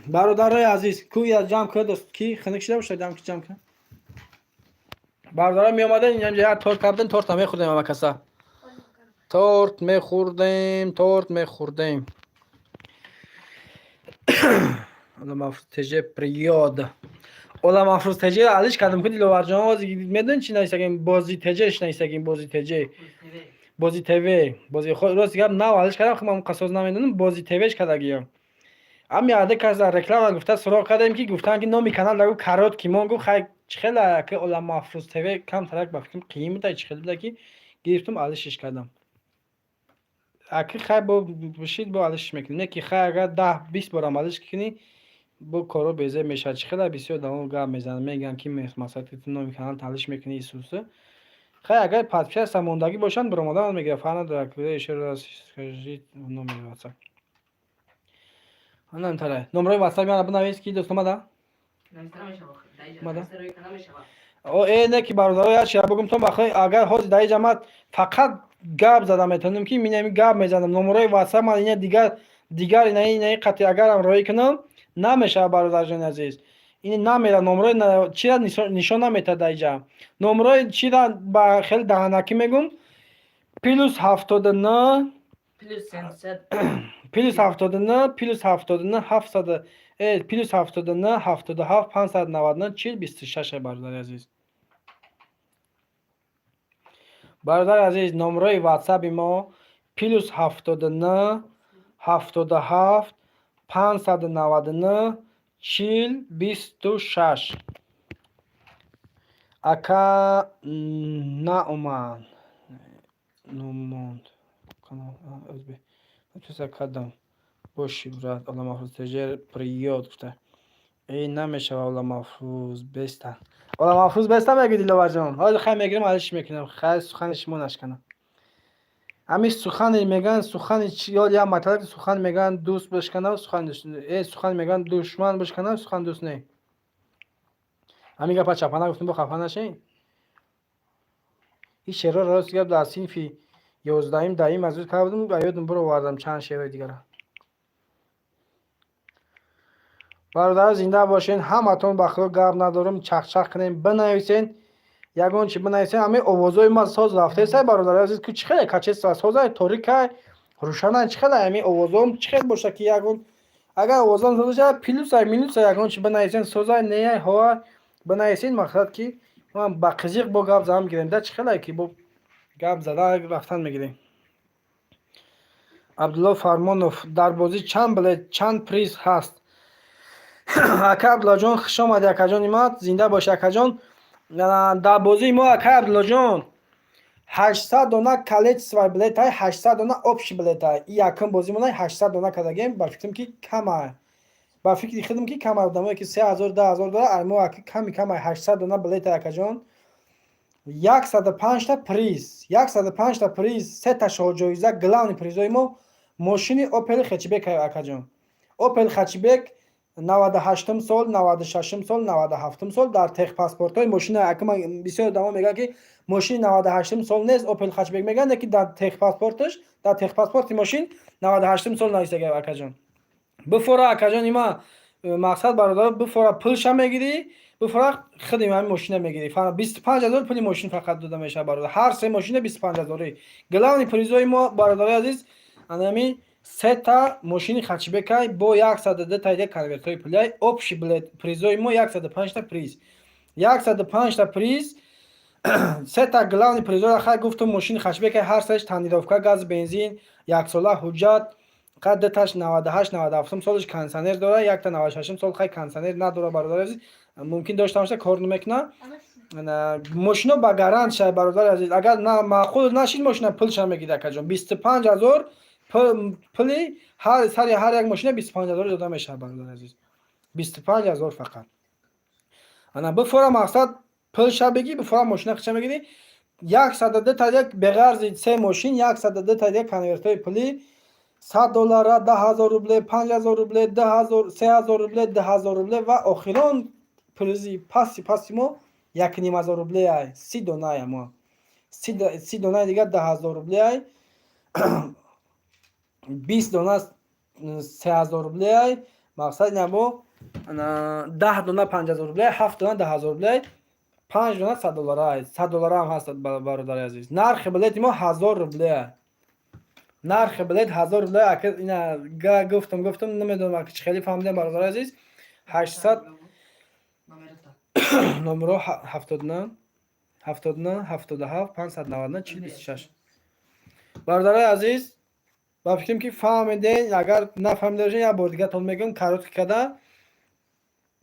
Speaker 2: برادرای عزیز کوی از جمع کرد دوست کی خنک شده باشه جمع کرد برادرای می اومدن اینجا تورت کردن تورت هم میخوردیم اما کسا تورت میخوردیم حالا مفروض تجه پریاد حالا مفروض تجه علیش کردم که دیلوار جان بازی میدون چی نیستگیم بازی تجهش نیستگیم بازی تجه بازی تیوی بازی خود راست گپ نه علیش کردم که من قصاص نمیدونم بازی تیویش کردگیم ام یاده که از رکلام گفته سراغ کردیم که گفتن که نامی کانال دارو کارات کی مون گفت خیلی چخلا که اول مفروض تیوی کم ترک بفکم قیمت چخلا بوده که گرفتم علیشش کردم اکی خیلی با بشید با علیش میکنی نه که خیلی اگر 10-20 بار عملش کنی با کارو بیزه میشه چخلا بسیار دوام گپ میزنم میگم که مثلا نامی کانال تعلیش میکنی ایسوسه خیلی اگر پادپیس موندگی باشن برآمدن میگه فعلا در کلیه اشاره از کجی نمره واتساپ انا انتره نمره واتساپ میاد بنویس کی دوست اومده او اینه که برادرای هر شب بگم تو بخوای اگر حاضر دای جماعت فقط گپ زدم میتونم که مینم گپ میزنم نمره واتساپ من اینا دیگر اینا قطعی اگر هم رای کنم نمیشه برادر جان عزیز این نمیره نمره چی نشون نمیده دایجا نمره چی را با خیلی دهنکی میگم پلوس 79 پلوس 79 پلوس 79 700 پلوس 79 77 599 40 26 برادر عزیز برادر عزیز نمره واتساپ ما پلوس 79 77 599 40 26 اکا نامان نموند کانال ازبی تو کدام باشی برات الله محفوظ تجر پریاد گفته این نمیشه الله محفوظ بستن الله محفوظ بستم میگی دیلوار جان حالا خیلی میگیرم حالش میکنم خیلی سخنش مو نشکنم همین سخن میگن سخن یا مطلب سخن میگن دوست بشکنه سخن دوست سخن میگن دشمن بشکنه سخن دوست نه همین گپا چپانا گفتم با خفا نشین این شعر راست گپ در صنفی 11 دایم از روز کردم یادم برو واردم چند شعر دیگه برادر زنده باشین همتون بخدا گپ ندارم چخ کنین بنویسین یگان چی بنویسین همه آوازای ما ساز رفته سه برادر عزیز که چخه کچه سازای تاریک روشن چخه همه آوازام چخه باشه که یگان اگر آوازام سازش پلوس مینوس یگان چی بنویسین سازای نه هوا بنویسین مقصد که من با قزیق با گپ زدم گیرم ده چخه که با گپ زده رفتن میگیریم عبدالله فرمانوف در بازی چند بلیت چند پریز هست اکا عبدالله جان خوش آمدی اکا جان ایمد زنده باش اکا جان در بازی ما اکا عبدالله جان 800 دانه کلیت سوار بلیت های 800 دانه آبش بلیت های این یکم بازی من 800 دانه کدگیم با فکرم که کمه با فکر خودم که کمه دمایی که 3000 10000 دلار اما کمی 800 دانه بلیت اکا جان 105 تا پریز 105 تا پریز 3 تا شاه جایزه گلاون پریزای ما ماشین اوپل خچبک اکا جان اوپل خچبک 98 سال 96 سال 97 سال در تخ پاسپورت های ماشین اکم بسیار دوام میگه که ماشین 98 سال نیست اوپل خچبک میگن که در تخ پاسپورتش در تخ پاسپورت ماشین 98 سال نیست اکا جان بفورا اکاجان ایما مقصد برادر بفورا پولشا میگیری بفورا خود همین ماشین میگیری فقط 25000 پول ماشین فقط داده میشه برادر هر سه ماشین 25000 گلاونی پریزوی ما برادر عزیز انمی سه تا ماشین خچبکای با 102 تا یک کنورتای پولای اپشی بلد پریزوی ما 105 تا پریز 105 تا پریز سه تا گلاونی پریزور خا گفتم ماشین خچبک هر سهش تنیدافکا گاز بنزین یک ساله حجت قدش 98 97 سالش کانسنر داره یک تا 96 سال خای کانسنر نداره برادر عزیز ممکن داشته باشه کار نمیکنه ماشینو با گارانت شای برادر عزیز اگر نه معقول نشید ماشین پولش هم میگیره کجا 25000 پولی هر سری هر یک ماشین 25000 داده میشه برادر عزیز 25000 فقط انا بفورا مقصد پولش بگی بفورا ماشین خچ میگیری 102 تا یک به غرض سه ماشین 102 تا یک کنورتای پولی $100 10000 روبل 5000 روبل 10000 3000 روبل 10000 روبل و آخران پریزی پاسیمو 1500 روبل ای 30 دونه ما 30 دونه دیگه 10000 روبل ای 20 دونه 3000 روبل ای مقصد نمو 10 دونه 5000 روبل 7 دونه 10000 روبل 5 دونه $100 $100 هم هست برادر عزیز نرخ بلیت ما 1000 روبل نرخ بلیت 1000 روبل اگر اینا گفتم نمیدونم که خیلی فهمیدم برادر عزیز 800 نمره 79 79 77 599 4026 برادر عزیز با فکرم که فهمیدین اگر نفهمیدین یا بار دیگه تون میگم کارت کرده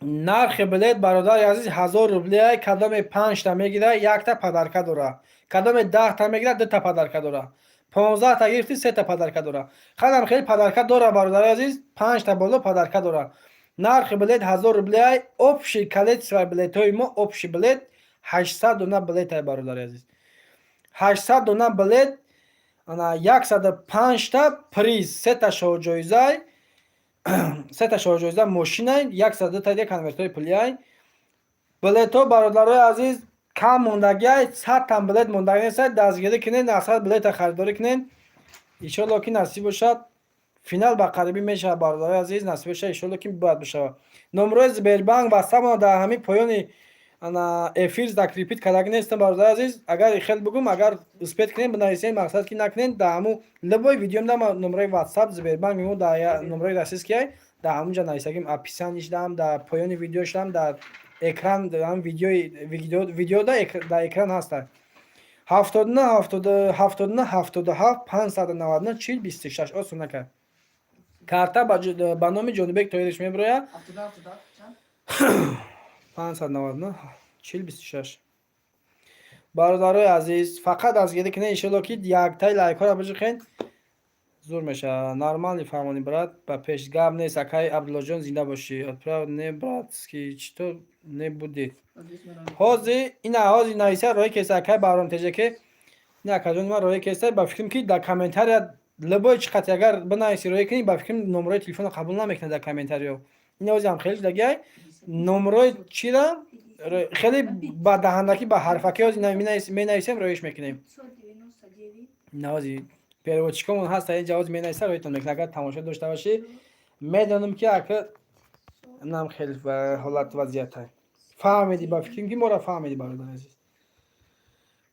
Speaker 2: نرخ بلیت برادر عزیز 1000 روبل کدام 5 تا میگیره یک تا پدرکه داره کدام 10 تا میگیره 2 تا پدرکه داره 15 تا گرفتی 3 تا پدرکه داره خیلی خیلی پدرکه داره برادر عزیز 5 تا بالا پدرکه داره نرخ بلیت 1000 روبل اپشی کلیت سر بلیت های ما اپشی بلیت 800 دونه بلیت های برادر عزیز 800 دونه بلیت انا 105 تا پریز 3 تا شو جایزه 3 تا شو جایزه ماشین 102 تا یک کنورتای پولی بلیت ها برادر عزیز کم موندگی 100 تا بلیت موندگی است دستگیری کنین 900 بلیت خریداری کنین ان شاء الله که نصیب باشد فینال با قریبی میشه برادر عزیز نصیب بشه ان شاء الله که باید بشه نمره زبربانک بستم در همین پایان انا افیر داک ریپیت کردن نیست برادر عزیز اگر خیلی بگم اگر اسپیت کنین بنویسین مقصد که نکنین در همون لبای ویدیو دام نمره واتساپ زبربانک میمون در نمره رسیس کی در همونجا نویسیم اپیسانش دام در پایان ویدیوش دام در اکران دارم ویدیو در اکران هست 79 79 77 599 40 26 آسون نکرد карта ба номи ҷонибек тоириш мебарояд 599 4026 бародарои азиз фақат дастгирӣ кунед иншоалло ки яктаи лайкҳоро бижихен зур меша нормали фармони брат ба пеш гап нест акай абдуллоҷон зинда бошӣ отправ не братски читор не будед ҳозир ина ҳозир нависа роҳи кеса акай баром теҷаке ина акаҷон ма роҳи кеса ба фикрам ки дар комментария лабой чиқат агар бинависи роҳи кунӣ ба фикрам номерои телефона қабул намекунад дар комментариё ина ҳозир ҳам хеле дагиай номерои чира خیلی با دهندگی با حرفکی از مینویسیم رویش میکنیم نوازی پیروچکمون هست این جواز مینویسه رویتون میکنه اگر تماشا داشته باشی میدونم که اگر نم خیلی حالت وضعیت های فهمیدی با فکریم که ما را فهمیدی برادر عزیز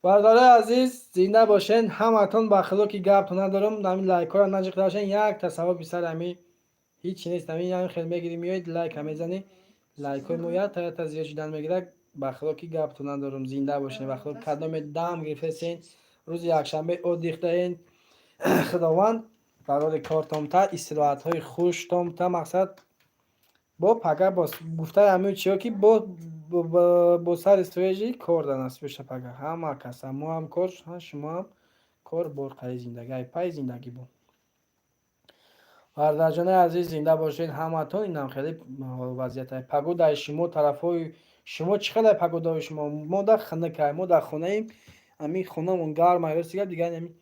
Speaker 2: برادر عزیز زنده باشین همتون با خلوکی گپتون ندارم همین لایک ها را نجیق داشتین یک تصاوب بیشتر همین هیچ نیست همین خیلی میگیری میایید لایک هم میزنی لایک های مویت تا زیاد شدن میگیره بخلاکی گپتون ندارم زنده باشین بخلاک کدام دم گرفتین روز یکشنبه ادیخته این خداوند برای کارتام تا استراحت های خوش تام تا مقصد با پگه با گفته همه چیا که با سر استراتژی کار دانست بشه پگه همه کس هم کار شما هم کار برقرار زندگی پای زندگی بود برادرجان عزیز زنده باشین همتون اینم خیلی وضعیت های پگودا شما طرفای شما چقدر پگودا شما ما در خانه که ما در خانه ایم امی خونمون گرم است دیگه نمی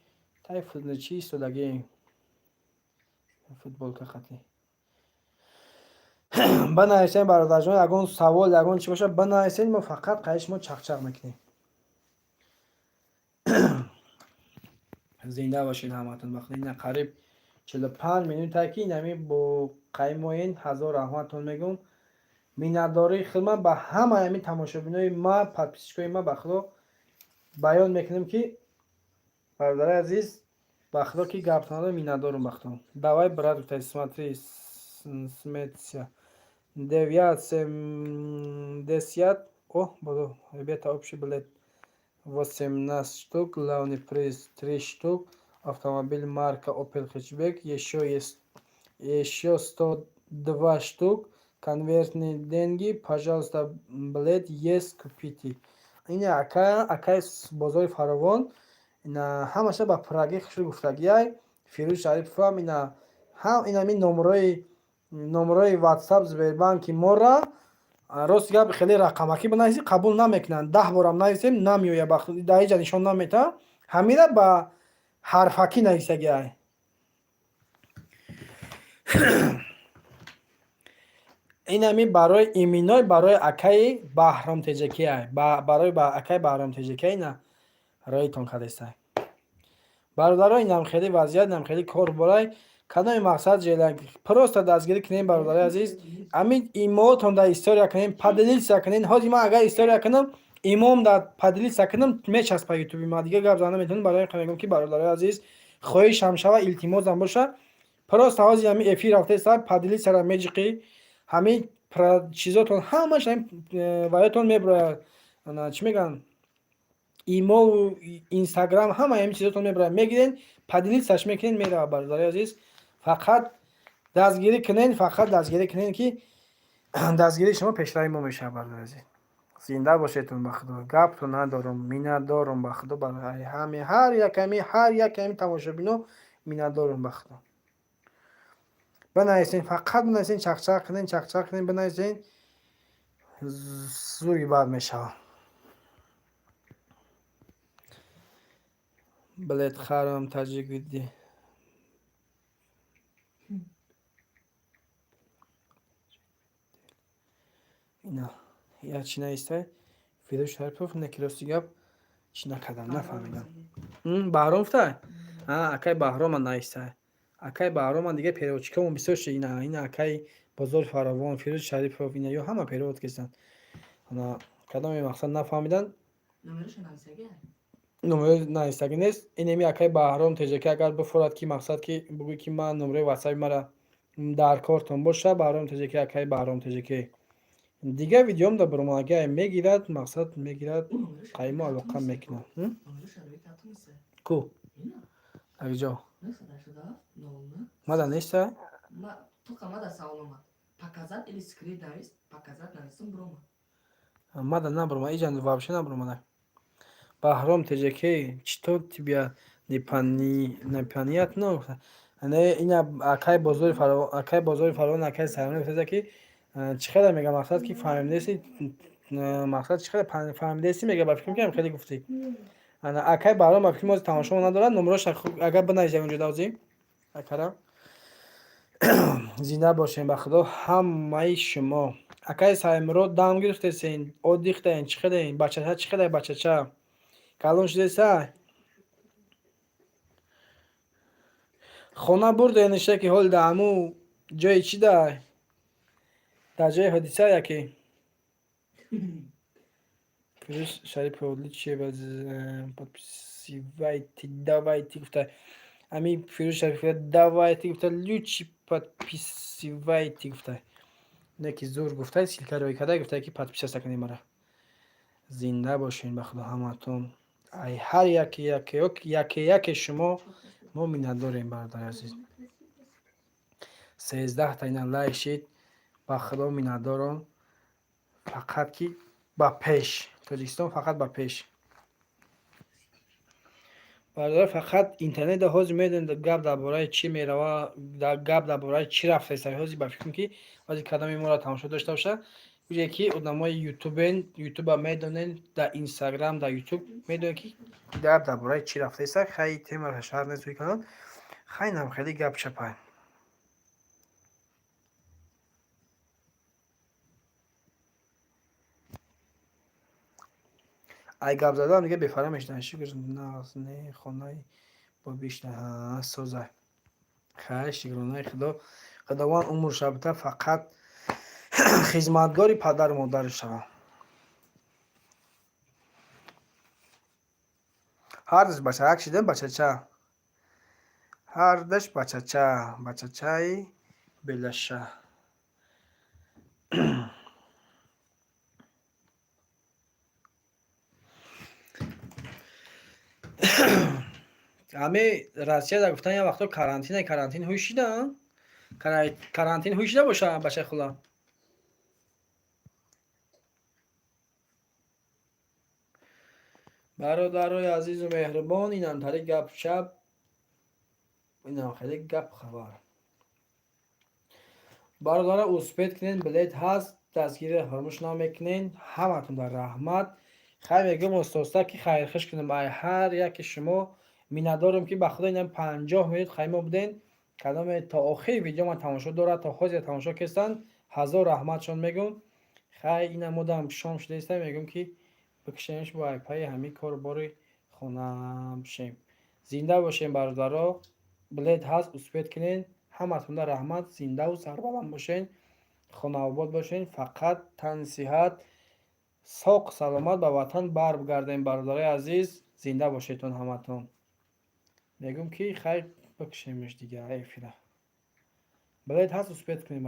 Speaker 2: تای فوتبال چی است دیگه فوتبال که خاطی بنویسین برادرجان اگه سوال اگه چی باشه بنویسین ما فقط قایش ما چخچق میکنیم زنده باشین همتون بخیر این قریب 45 минут таки нами бо қаймоин 1000 раҳматон мегум. Миннатдории хидмат ба ҳамаи ҳамин тамошобинои ма, подписчикои ма ба худо баён мекунем ки бародари азиз ба худо ки гапатонро миннатдорум ба худо. Давай брат гуфтай смотри смется 970. О, буду. Ребята, общий билет 18 штук, главный приз 3 штук, автомобиль марка Opel Hatchback, еще 102 штук, конвертные деньги, пожалуйста, билет есть, купите. Ина акай бозори фаровон, ина ҳамаша ба Праги хуши гуфтагиай, Фирӯз Шарипова ина ми номерои WhatsApp Сбербанки мора рост гап хеле рақамакӣ бинависӣ қабул намекунанд. 10 борам нависем намеоя ба дар ҳеҷа нишон намета. Ҳамира ба ҳарфакӣ нависагиай. Инами барои иминой барои акаи Баҳром Теҷакиай. Барои акаи Баҳром Теҷакиай ина роитон кардестай. Бародаро инам хеле вазъият, инам хеле кор борай. Кадоми мақсад ҷелак просто дастгирӣ кунем бародари азиз. Амин имоотон да история кунем, поделиться кунем. Ҳозир ман агар история кунам, имом да поделиться кунам, мечаспа ютуби ма. Дига гап зада наметавонам. Барои мегӯям ки бародари азиз, хоҳишам шава, илтимосам боша. Просто ҳозир ҳамин эфир рафтеста, поделиться ра меҷиқӣ. Ҳамин чизотон ҳамаш ваётон меброяд. Чӣ мегӯям? Имо, Инстаграм, ҳама ҳамин чизотон меброяд. Мегирен, поделицаш мекунен, мерава бародари азиз. Фақат дастгирӣ кунен, ки дастгирии шумо пешрави мо мешавад бародари азиз. Зинда бошедтон ба худо. Гапто надорум, миннатдорум ба худо барои ҳар яками тамошобино миннатдорум ба худо. Бинависен, фақат бинависен, чақчақ кунен, бинависен. Зури бад мешавад. Билет харам таҷик види. Ина я чӣ наистай? Фирӯз Шарипов некирости гап чӣ накардам, нафаҳмидам. Баҳром гуфтай? Акай Баҳрома наистай. Акай Баҳрома дига переводчикамон бисёр шуд. Ина акай бозори фаровон, Фирӯз Шарипов, ина ё ҳама перевод карданд. Ана кадоми мақсад нафаҳмиданд. Номеро навистагӣ нест. Инеми акай Баҳром Теҷаки агар бифурад ки мақсад ки бугӯ ки ман номерои WhatsApp мара дар кортон боша, Баҳром Теҷаки, акай Баҳром Теҷаки. Дига видеом да бурмо агар мегирад, мақсад мегирад, қаймо алоқа мекунад. Ку? Акҷо? Мада неста? Мада набурма, иҷан вообще набурма. Баҳром Теҷаки, читор тибя непаният но. Ина акай бозори фаровон, акай Саймон гуфта ки чӣ хеле мега мақсад ки фаҳмидеси, мақсад чӣ хеле фаҳмидеси мега ба фикр мекардам хеле гуфтӣ. Ана акай Баҳром ба фикри мо тамошо надорад, номерош агар бинависӣ онҷо давзӣ. Акара. Зинда бошем ба худо ҳамаи шумо. Акай Саймурод дам гирифтесен, одихтаен, чӣ хеле бачача, чӣ хеле бачача. Калон шудесай? Хона бурден ништа ки ҳол дааму ҷои чӣ дай? Дар ҷои ҳодиса яке. Фирӯз Шарипов лучше подписывайте, давайте гуфта. Ами Фирӯз Шарипов давайте гуфта, лучше подписывайте гуфта. Неки зур гуфта, силкарои кадай гуфта ки подписаться кунем мара. Зинда бошен ба худо ҳаматон. Ай ҳар яке шумо мо миннатдорем бародари азиз. 13 та ина лайк шид. Ба худо миннатдорам. Фақат ки ба пеш. Тоҷикистон фақат ба пеш. Бародари фақат интернетда ҳозир медон гап дар бораи чӣ мерава, гап дар бораи чӣ рафтаест. Ҳозир ба фикрам ки ҳозир кадоми моро тамошо дошта боша. Виже ки одамои ютуба медонен, дар Инстаграм, дар Ютуб медонен ки гап дар бораи чӣ рафтаест. Хай темаро шаҳр нест канал. Хай нам хеле гап чапай. ай гап задам дига бефара мешунад. Шукр не хонаи бо бишна созай. خیر شکرانه خدا. خداوند عمر شبته فقط خدمتگاری پدر و مادر شما. هر دش بچه یک شیدن بچه چه هر دش بچه چه بلشه. همه روسیه در گفتن یه وقتا کرانتین هوشیدن کرانتین هوشیده باشه بچه خلا. برادرای عزیز و مهربان اینم تری گپ شب اینم خیلی گپ خبر. برادر اوسپید کنین بلیت هست دستگیر فراموش نمیکنین. همتون در رحمت. خیلی میگم استاستا که خیر خش کنیم برای هر یک شما. میندارم که بخدا اینم 50 میلیت خیمه بدین کدام تا آخر ویدیو من تماشا داره تا خود تماشا کردن هزار رحمتشون میگم. خیلی اینم مدام شام شده است میگم که بکشیمش با ایپای همین کار باری خونم شیم. زنده باشین برادرها. بلیت هست اوسپید کنین. همتون در رحمت زنده و سربلند باشین. خانه آباد باشین. فقط تن صحت ساق سلامت به وطن بر بگردین برادرای عزیز. زنده باشیتون همتون. میگم که خیر بکشیمش دیگه ایفیره. بلیت هست اوسپید کنین.